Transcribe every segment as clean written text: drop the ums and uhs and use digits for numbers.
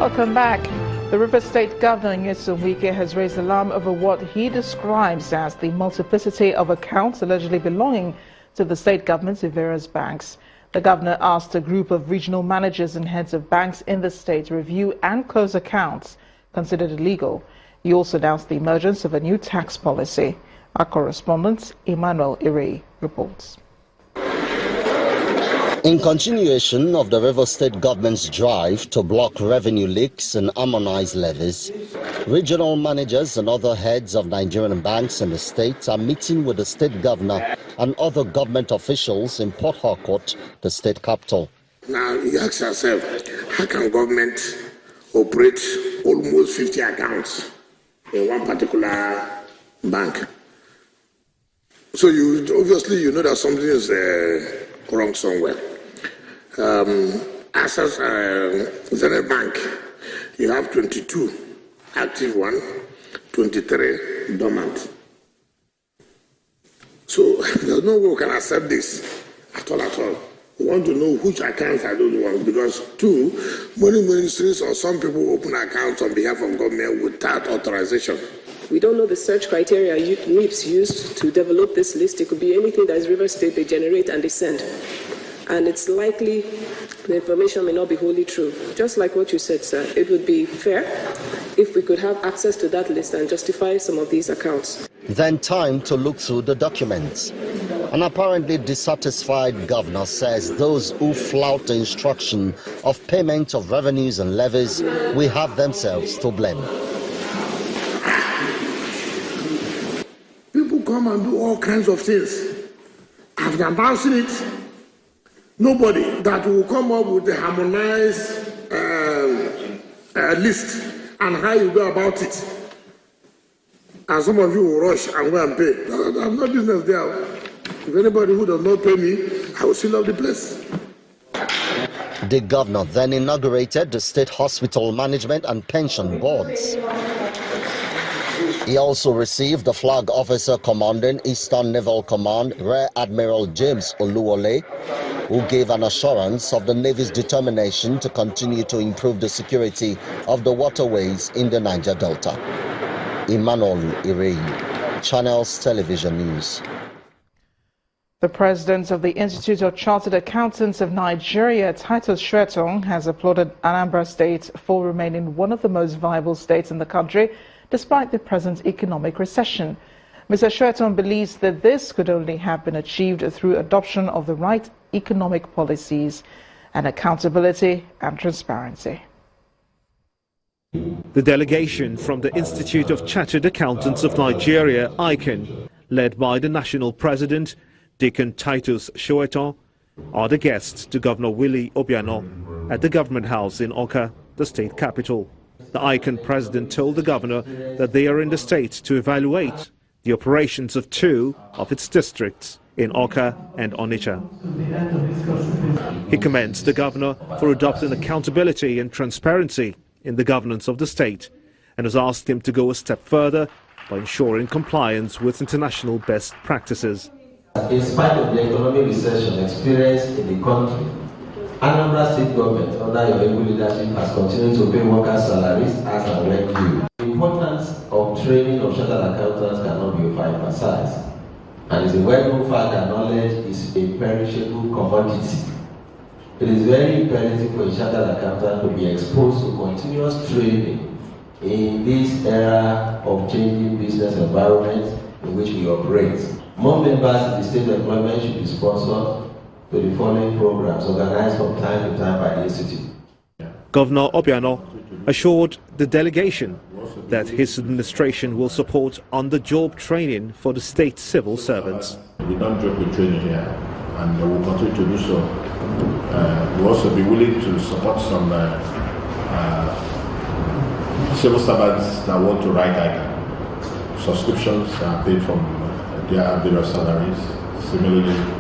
Welcome back. The Rivers State Governor Wike has raised alarm over what he describes as the multiplicity of accounts allegedly belonging to the state government in various banks. The governor asked a group of regional managers and heads of banks in the state to review and close accounts considered illegal. He also announced the emergence of a new tax policy. Our correspondent, Pt.3, reports. In continuation of the Rivers State government's drive to block revenue leaks and harmonize levies, regional managers and other heads of Nigerian banks in the state are meeting with the state governor and other government officials in Port Harcourt, the state capital. Now you ask yourself, how can government operate almost 50 accounts in one particular bank? So obviously you know that something is wrong somewhere. As a bank, you have 22 active one, 23 dormant. So there's no way we can accept this at all. We want to know which accounts are those ones, because many ministries or some people open accounts on behalf of government without authorization. We don't know the search criteria NIPS used to develop this list. It could be anything that is Rivers State they generate and they send. And it's likely the information may not be wholly true. Just like what you said, sir, it would be fair if we could have access to that list and justify some of these accounts. Then time to look through the documents. An apparently dissatisfied governor says those who flout the instruction of payment of revenues and levies will have themselves to blame. People come and do all kinds of things. I've announced it. Nobody that will come up with a harmonized list and how you go about it. And some of you will rush and go and pay. I'm not business there. If anybody who does not pay me, I will seal up the place. The governor then inaugurated the state hospital management and pension boards. He also received the flag officer commanding Eastern Naval Command, Rear Admiral James Oluwole, who gave an assurance of the Navy's determination to continue to improve the security of the waterways in the Niger Delta. Pt.3, Channels Television News. The president of the Institute of Chartered Accountants of Nigeria, Titus Shweton, has applauded Anambra State for remaining one of the most viable states in the country despite the present economic recession. Mr. Shweton believes that this could only have been achieved through adoption of the right economic policies and accountability and transparency. The delegation from the Institute of Chartered Accountants of Nigeria, ICAN, led by the national president, Deacon Titus Shweton, are the guests to Governor Willie Obiano at the Government House in Awka, the state capital. The ICAN president told the governor that they are in the state to evaluate the operations of 2 of its districts in Awka and Onitsha. He commends the governor for adopting accountability and transparency in the governance of the state and has asked him to go a step further by ensuring compliance with international best practices. In spite of the economic recession experienced in the country, Anambra State government, under your able leadership, has continued to pay workers' salaries as and when due. The importance of training of chartered accountants cannot be overemphasized, and it's a well-known fact that knowledge is a perishable commodity. It is very imperative for a chartered accountant to be exposed to continuous training in this era of changing business environment in which we operate. More members in the state employment should be sponsored to the following programs organized from time to time by the Institute. Governor Obiano assured the delegation that his administration will support on-the-job training for the state civil servants. We don't joke with training here, and we will continue to do so. We'll also be willing to support some civil servants that want to write ICAN. Subscriptions are paid from their various salaries. Similarly,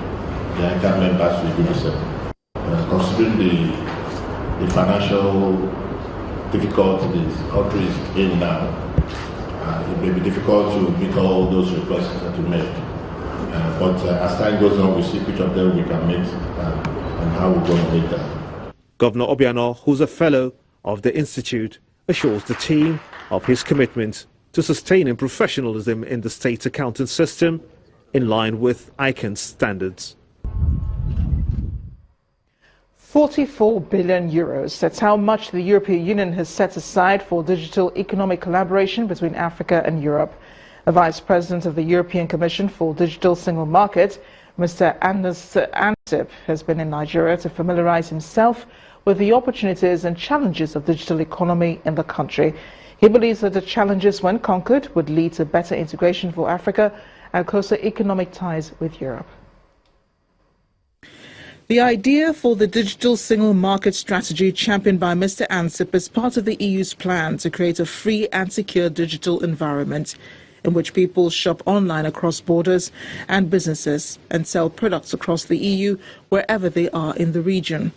the ICAN members will do the same. Considering the financial difficulties the country is in now, it may be difficult to meet all those requests that we make. But as time goes on, we see which of them we can meet and how we're going to make that. Governor Obiano, who's a fellow of the institute assures the team of his commitment to sustaining professionalism in the state's accounting system in line with ICANN's standards. 44 billion euros. That's how much the European Union has set aside for digital economic collaboration between Africa and Europe. The Vice President of the European Commission for Digital Single Market, Mr. Anders Ansip, has been in Nigeria to familiarize himself with the opportunities and challenges of digital economy in the country. He believes that the challenges, when conquered, would lead to better integration for Africa and closer economic ties with Europe. The idea for the digital single market strategy championed by Mr. Ansip is part of the EU's plan to create a free and secure digital environment in which people shop online across borders and businesses and sell products across the EU wherever they are in the region.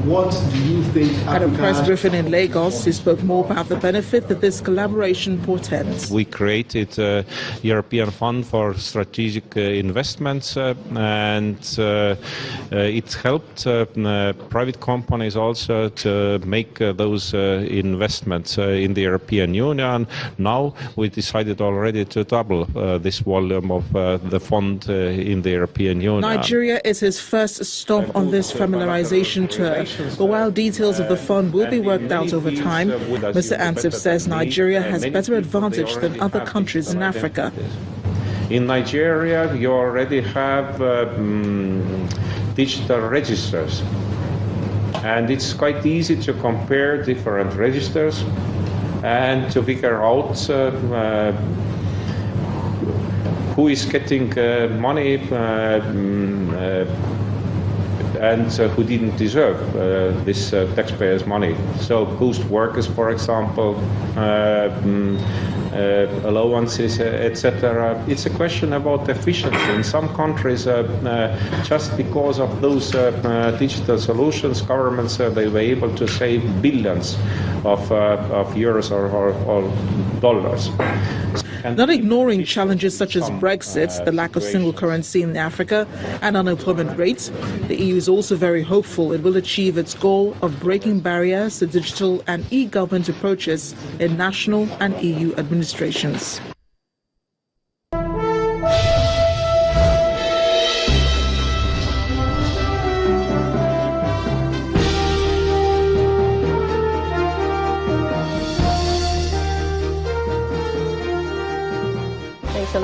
What do you think At a press briefing in Lagos, he spoke more about the benefit that this collaboration portends. We created a European Fund for Strategic Investments and it helped private companies also to make those investments in the European Union. Now we decided already to double this volume of the fund in the European Union. Nigeria is his first stop on this familiarization tour. But while details of the fund will be worked out over time, Mr. Ansip says Nigeria has better advantage than other countries in Africa. In Nigeria, you already have digital registers, and it's quite easy to compare different registers and to figure out who is getting money and who didn't deserve this taxpayers' money. So ghost workers, for example, allowances, etc. It's a question about efficiency. In some countries, just because of those digital solutions, governments they were able to save billions of euros or dollars. Not ignoring challenges such as Brexit, the lack of single currency in Africa, and unemployment rates, the EU is also very hopeful it will achieve its goal of breaking barriers to digital and e-government approaches in national and EU administrations.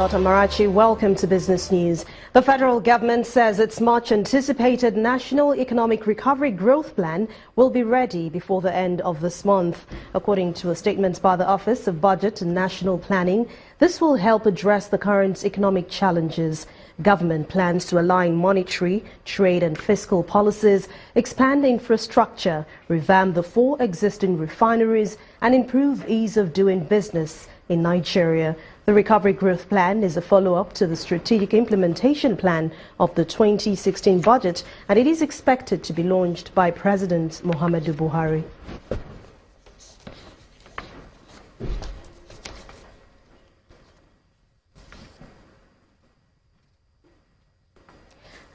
Marachi, welcome to Business News. The federal government says its much anticipated National Economic Recovery Growth Plan will be ready before the end of this month. According to a statement by the Office of Budget and National Planning, this will help address the current economic challenges. Government plans to align monetary, trade and fiscal policies, expand infrastructure, revamp the 4 existing refineries and improve ease of doing business in Nigeria. The Recovery Growth Plan is a follow-up to the Strategic Implementation Plan of the 2016 budget, and it is expected to be launched by President Muhammadu Buhari.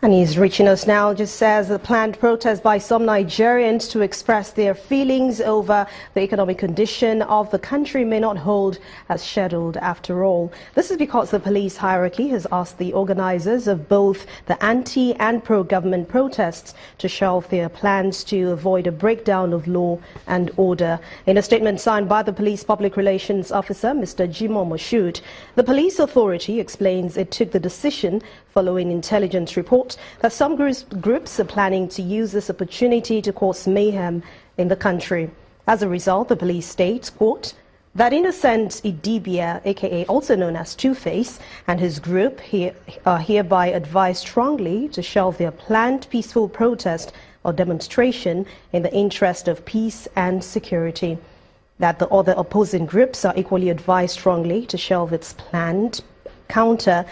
And he's reaching us now, just says the planned protest by some Nigerians to express their feelings over the economic condition of the country may not hold as scheduled after all. This is because the police hierarchy has asked the organizers of both the anti and pro-government protests to shelve their plans to avoid a breakdown of law and order. In a statement signed by the police public relations officer, Mr. Jimoh Moshood, the police authority explains it took the decision following intelligence reports that some groups are planning to use this opportunity to cause mayhem in the country. As a result, the police states, quote, that Innocent Idibia, aka also known as Two-Face, and his group are hereby advised strongly to shelve their planned peaceful protest or demonstration in the interest of peace and security. That the other opposing groups are equally advised strongly to shelve its planned counter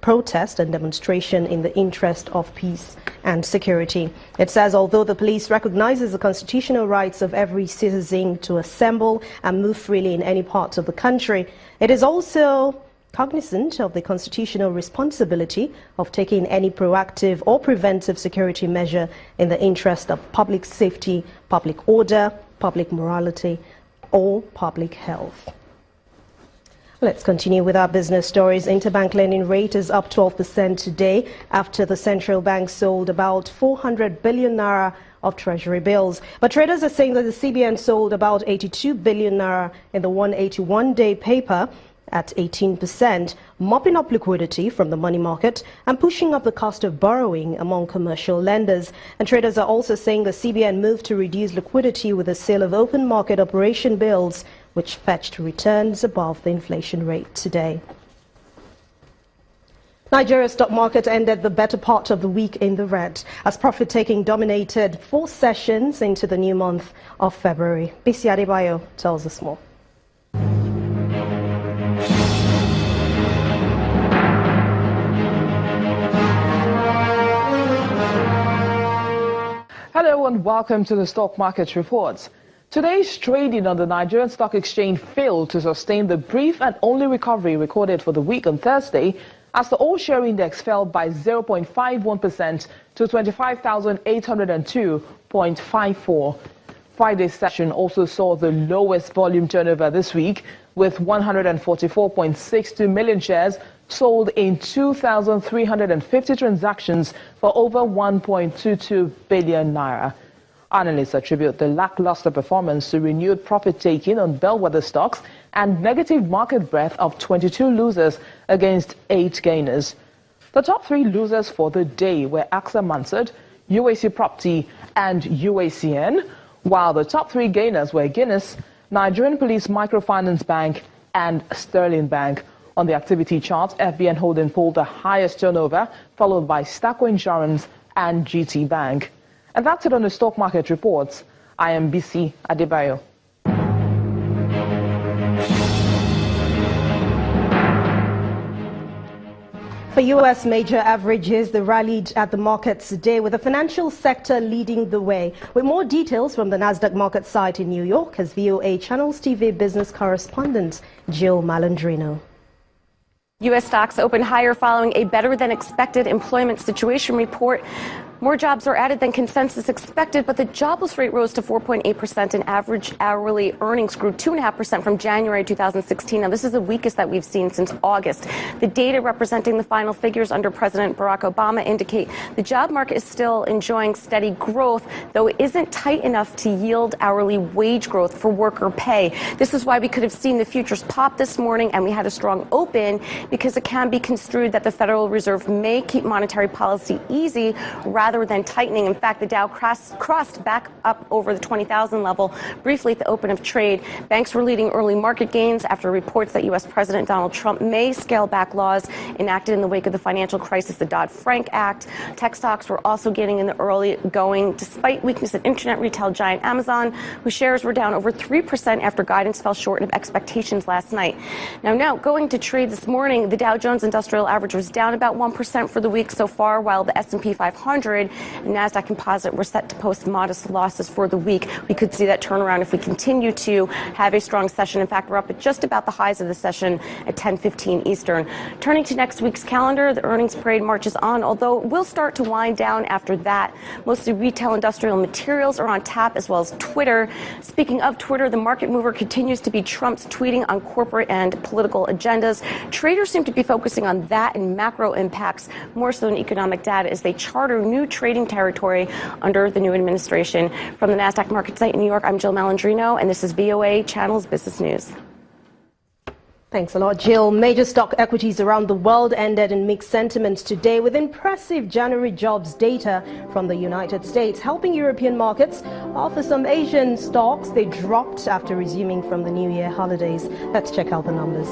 protest and demonstration in the interest of peace and security. It says although the police recognizes the constitutional rights of every citizen to assemble and move freely in any part of the country, it is also cognizant of the constitutional responsibility of taking any proactive or preventive security measure in the interest of public safety, public order, public morality, or public health. Let's continue with our business stories. Interbank lending rate is up 12% today after the central bank sold about 400 billion naira of treasury bills. But traders are saying that the CBN sold about 82 billion naira in the 181-day paper at 18%, mopping up liquidity from the money market and pushing up the cost of borrowing among commercial lenders. And traders are also saying the CBN moved to reduce liquidity with the sale of open market operation bills, which fetched returns above the inflation rate today. Nigeria's stock market ended the better part of the week in the red as profit-taking dominated 4 sessions into the new month of February. Bisi Adebayo tells us more. Hello and welcome to the Stock Market Reports. Today's trading on the Nigerian Stock Exchange failed to sustain the brief and only recovery recorded for the week on Thursday, as the all-share index fell by 0.51% to 25,802.54. Friday's session also saw the lowest volume turnover this week, with 144.62 million shares sold in 2,350 transactions for over 1.22 billion naira. Analysts attribute the lackluster performance to renewed profit-taking on bellwether stocks and negative market breadth of 22 losers against 8 gainers. The top 3 losers for the day were AXA Mansard, UAC Pt.3 and UACN, while the top 3 gainers were Guinness, Nigerian Police Microfinance Bank and Sterling Bank. On the activity chart, FBN Holding pulled the highest turnover, followed by Staco Insurance and GT Bank. And that's it on the Stock Market Reports. I am Bisi Adebayo. For U.S. major averages, they rallied at the markets today, with the financial sector leading the way. With more details from the Nasdaq market site in New York is VOA Channels TV business correspondent Jill Malandrino. U.S. stocks opened higher following a better-than-expected employment situation report. More jobs were added than consensus expected, but the jobless rate rose to 4.8% and average hourly earnings grew 2.5% from January 2016. Now, this is the weakest that we've seen since August. The data representing the final figures under President Barack Obama indicate the job market is still enjoying steady growth, though it isn't tight enough to yield hourly wage growth for worker pay. This is why we could have seen the futures pop this morning and we had a strong open, because it can be construed that the Federal Reserve may keep monetary policy easy rather than tightening. In fact, the Dow crossed back up over the 20,000 level briefly at the open of trade. Banks were leading early market gains after reports that U.S. President Donald Trump may scale back laws enacted in the wake of the financial crisis, the Dodd-Frank Act. Tech stocks were also getting in the early going, despite weakness at internet retail giant Amazon, whose shares were down over 3% after guidance fell short of expectations last night. Now going to trade this morning, the Dow Jones Industrial Average was down about 1% for the week so far, while the S&P 500 and NASDAQ Composite were set to post modest losses for the week. We could see that turnaround if we continue to have a strong session. In fact, we're up at just about the highs of the session at 10:15 Eastern. Turning to next week's calendar, the earnings parade marches on, although we'll start to wind down after that. Mostly retail industrial materials are on tap, as well as Twitter. Speaking of Twitter, the market mover continues to be Trump's tweeting on corporate and political agendas. Traders seem to be focusing on that and macro impacts more so than economic data as they charter new trading territory under the new administration. From the Nasdaq market site in New York, I'm Jill Malandrino, and this is VOA Channels Business News. Thanks a lot, Jill. Major stock equities around the world ended in mixed sentiments today, with impressive January jobs data from the United States helping European markets. While for some Asian stocks, they dropped after resuming from the New Year holidays. Let's check out the numbers.